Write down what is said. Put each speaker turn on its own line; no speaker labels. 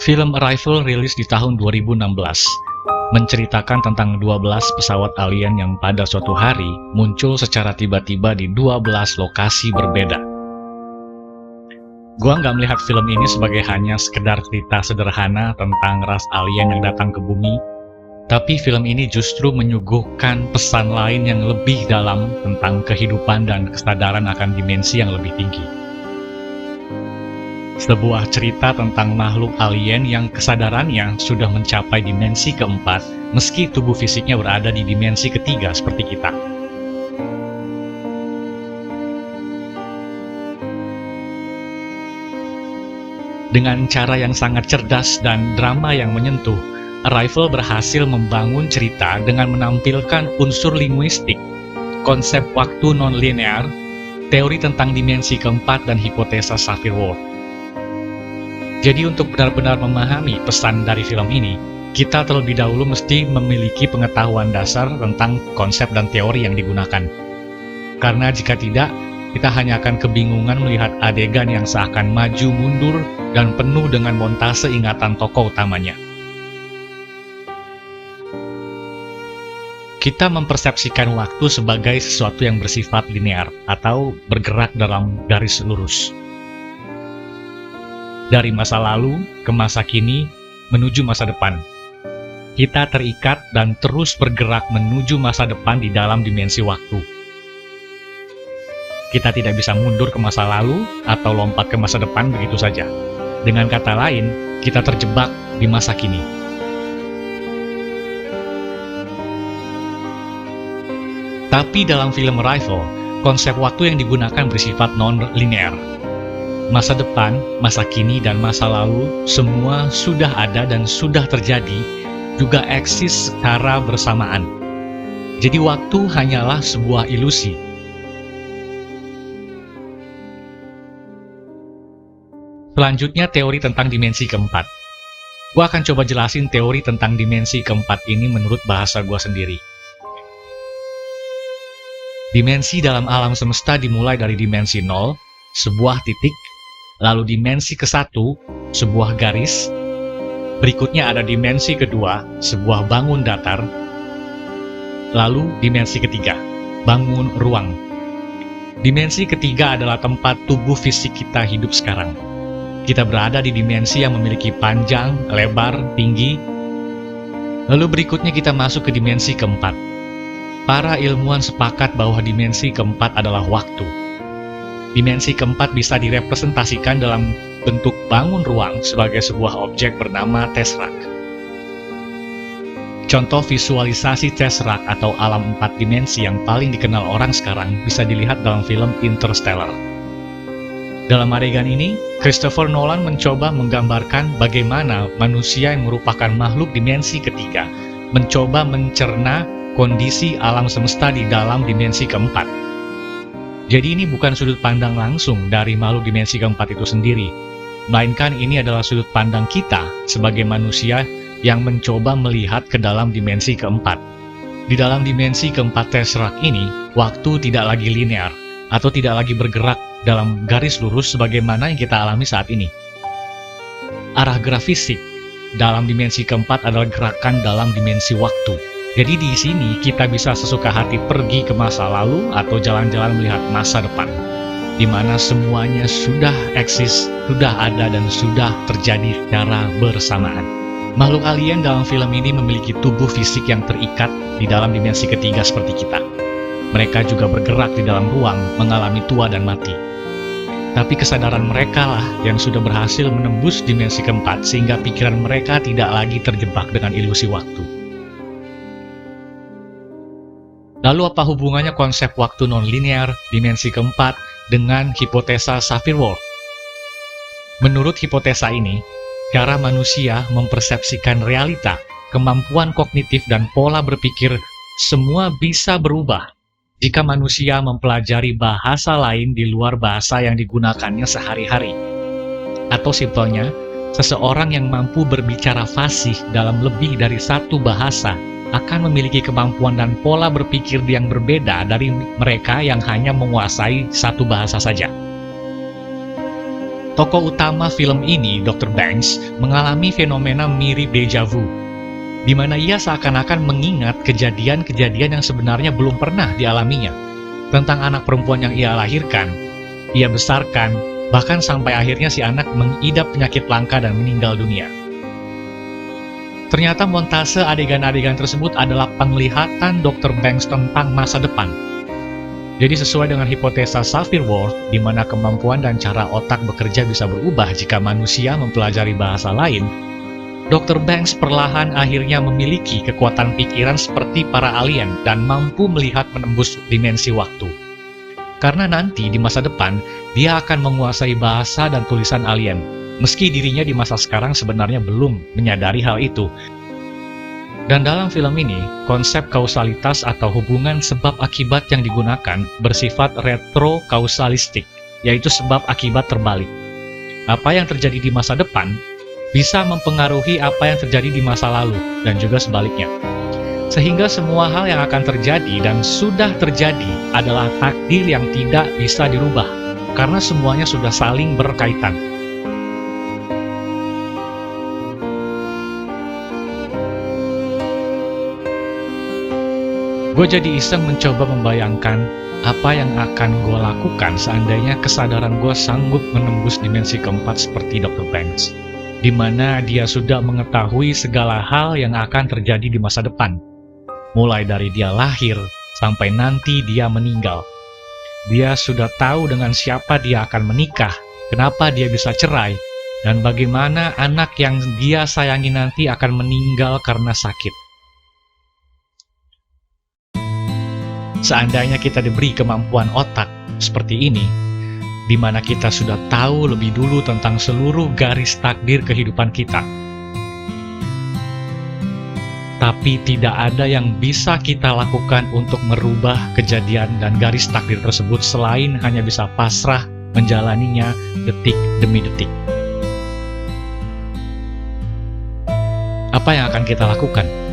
Film Arrival rilis di tahun 2016, menceritakan tentang 12 pesawat alien yang pada suatu hari muncul secara tiba-tiba di 12 lokasi berbeda. Gua nggak melihat film ini sebagai hanya sekedar cerita sederhana tentang ras alien yang datang ke bumi, tapi film ini justru menyuguhkan pesan lain yang lebih dalam tentang kehidupan dan kesadaran akan dimensi yang lebih tinggi. Sebuah cerita tentang makhluk alien yang kesadarannya sudah mencapai dimensi keempat, meski tubuh fisiknya berada di dimensi ketiga seperti kita. Dengan cara yang sangat cerdas dan drama yang menyentuh, Arrival berhasil membangun cerita dengan menampilkan unsur linguistik, konsep waktu non-linear, teori tentang dimensi keempat, dan hipotesa Sapir-Whorf. Jadi untuk benar-benar memahami pesan dari film ini, kita terlebih dahulu mesti memiliki pengetahuan dasar tentang konsep dan teori yang digunakan. Karena jika tidak, kita hanya akan kebingungan melihat adegan yang seakan maju mundur dan penuh dengan montase ingatan tokoh utamanya. Kita mempersepsikan waktu sebagai sesuatu yang bersifat linear atau bergerak dalam garis lurus. Dari masa lalu ke masa kini menuju masa depan. Kita terikat dan terus bergerak menuju masa depan di dalam dimensi waktu. Kita tidak bisa mundur ke masa lalu atau lompat ke masa depan begitu saja. Dengan kata lain, kita terjebak di masa kini. Tapi dalam film Arrival, konsep waktu yang digunakan bersifat non-linear. Masa depan, masa kini, dan masa lalu semua sudah ada dan sudah terjadi, juga eksis secara bersamaan. Jadi waktu hanyalah sebuah ilusi. Selanjutnya, teori tentang dimensi keempat. Gua akan coba jelasin teori tentang dimensi keempat ini menurut bahasa gua sendiri. Dimensi dalam alam semesta dimulai dari dimensi 0, sebuah titik, lalu dimensi ke-1, sebuah garis, berikutnya ada dimensi kedua, sebuah bangun datar, lalu dimensi ketiga, bangun ruang. Dimensi ketiga adalah tempat tubuh fisik kita hidup sekarang. Kita berada di dimensi yang memiliki panjang, lebar, tinggi. Lalu berikutnya kita masuk ke dimensi keempat. Para ilmuwan sepakat bahwa dimensi keempat adalah waktu. Dimensi keempat bisa direpresentasikan dalam bentuk bangun ruang sebagai sebuah objek bernama tesseract. Contoh visualisasi tesseract atau alam 4 dimensi yang paling dikenal orang sekarang bisa dilihat dalam film Interstellar. Dalam adegan ini, Christopher Nolan mencoba menggambarkan bagaimana manusia yang merupakan makhluk dimensi ketiga mencoba mencerna kondisi alam semesta di dalam dimensi keempat. Jadi ini bukan sudut pandang langsung dari makhluk dimensi keempat itu sendiri, melainkan ini adalah sudut pandang kita sebagai manusia yang mencoba melihat ke dalam dimensi keempat. Di dalam dimensi keempat tesseract ini, waktu tidak lagi linear atau tidak lagi bergerak dalam garis lurus sebagaimana yang kita alami saat ini. Arah gerak fisik dalam dimensi keempat adalah gerakan dalam dimensi waktu. Jadi di sini kita bisa sesuka hati pergi ke masa lalu atau jalan-jalan melihat masa depan, di mana semuanya sudah eksis, sudah ada, dan sudah terjadi secara bersamaan. Makhluk alien dalam film ini memiliki tubuh fisik yang terikat di dalam dimensi ketiga seperti kita. Mereka juga bergerak di dalam ruang, mengalami tua dan mati. Tapi kesadaran mereka lah yang sudah berhasil menembus dimensi keempat, sehingga pikiran mereka tidak lagi terjebak dengan ilusi waktu. Lalu apa hubungannya konsep waktu non-linear, dimensi keempat, dengan hipotesa Sapir-Whorf? Menurut hipotesa ini, cara manusia mempersepsikan realita, kemampuan kognitif, dan pola berpikir semua bisa berubah jika manusia mempelajari bahasa lain di luar bahasa yang digunakannya sehari-hari. Atau simpelnya, seseorang yang mampu berbicara fasih dalam lebih dari satu bahasa akan memiliki kemampuan dan pola berpikir yang berbeda dari mereka yang hanya menguasai satu bahasa saja. Tokoh utama film ini, Dr. Banks, mengalami fenomena mirip deja vu, di mana ia seakan-akan mengingat kejadian-kejadian yang sebenarnya belum pernah dialaminya, tentang anak perempuan yang ia lahirkan, ia besarkan, bahkan sampai akhirnya si anak mengidap penyakit langka dan meninggal dunia. Ternyata montase adegan-adegan tersebut adalah penglihatan Dr. Banks tentang masa depan. Jadi sesuai dengan hipotesa Sapir-Whorf, di mana kemampuan dan cara otak bekerja bisa berubah jika manusia mempelajari bahasa lain, Dr. Banks perlahan akhirnya memiliki kekuatan pikiran seperti para alien dan mampu melihat menembus dimensi waktu. Karena nanti di masa depan, dia akan menguasai bahasa dan tulisan alien, meski dirinya di masa sekarang sebenarnya belum menyadari hal itu. Dan dalam film ini, konsep kausalitas atau hubungan sebab akibat yang digunakan bersifat retrokausalistik, yaitu sebab akibat terbalik. Apa yang terjadi di masa depan bisa mempengaruhi apa yang terjadi di masa lalu, dan juga sebaliknya. Sehingga semua hal yang akan terjadi dan sudah terjadi adalah takdir yang tidak bisa dirubah, karena semuanya sudah saling berkaitan. Gue jadi iseng mencoba membayangkan apa yang akan gue lakukan seandainya kesadaran gue sanggup menembus dimensi keempat seperti Dr. Banks, di mana dia sudah mengetahui segala hal yang akan terjadi di masa depan, mulai dari dia lahir sampai nanti dia meninggal. Dia sudah tahu dengan siapa dia akan menikah, kenapa dia bisa cerai, dan bagaimana anak yang dia sayangi nanti akan meninggal karena sakit. Seandainya kita diberi kemampuan otak seperti ini, di mana kita sudah tahu lebih dulu tentang seluruh garis takdir kehidupan kita, tapi tidak ada yang bisa kita lakukan untuk merubah kejadian dan garis takdir tersebut selain hanya bisa pasrah menjalaninya detik demi detik. Apa yang akan kita lakukan?